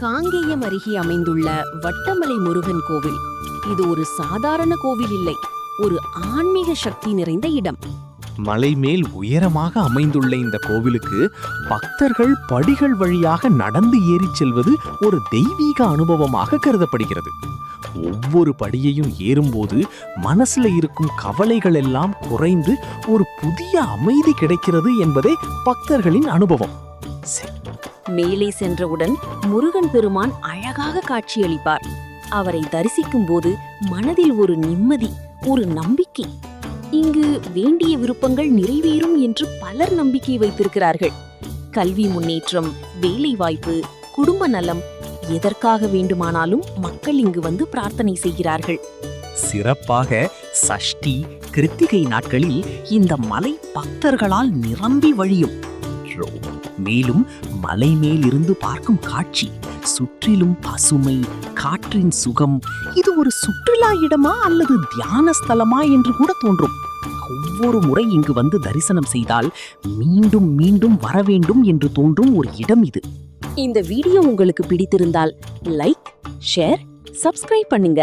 காங்கேயம் அருகே அமைந்துள்ள வட்டமலை முருகன் கோவில். இது ஒரு சாதாரண கோவில் இல்லை, ஒரு ஆன்மீக சக்தி நிறைந்த இடம். மலை மேல் உயரமாக அமைந்துள்ள இந்த கோவிலுக்கு பக்தர்கள் படிகள் வழியாக நடந்து ஏறிச் செல்வது ஒரு தெய்வீக அனுபவமாக கருதப்படுகிறது. ஒவ்வொரு படியையும் ஏறும்போது மனசுல இருக்கும் கவலைகள் எல்லாம் குறைந்து ஒரு புதிய அமைதி கிடைக்கிறது என்பதே பக்தர்களின் அனுபவம். மேலே சென்றவுடன் முருகன் பெருமான் அழகாக காட்சியளிப்பார். அவரை தரிசிக்கும் போது மனதில் ஒரு நிம்மதி, ஒரு நம்பிக்கை. இங்கு வேண்டிய விருப்பங்கள் நிறைவேறும் என்று பலர் நம்பிக்கை வைத்திருக்கிறார்கள். கல்வி முன்னேற்றம், வேலை வாய்ப்பு, குடும்ப நலம், எதற்காக வேண்டுமானாலும் மக்கள் இங்கு வந்து பிரார்த்தனை செய்கிறார்கள். சிறப்பாக சஷ்டி, கிருத்திகை நாட்களில் இந்த மலை பக்தர்களால் நிரம்பி வழியும். மேலும் மலை மேல் இருந்து பார்க்கும் காட்சி, சுற்றிலும் பசுமை, காற்றின் சுகம். இது ஒரு சுற்றுலா இடமா அல்லது தியான ஸ்தலமா என்று கூட தோன்றும். ஒவ்வொரு முறை இங்கு வந்து தரிசனம் செய்தால் மீண்டும் மீண்டும் வர வேண்டும் என்று தோன்றும் ஒரு இடம் இது. இந்த வீடியோ உங்களுக்கு பிடித்திருந்தால் லைக், ஷேர், சப்ஸ்கிரைப் பண்ணுங்க.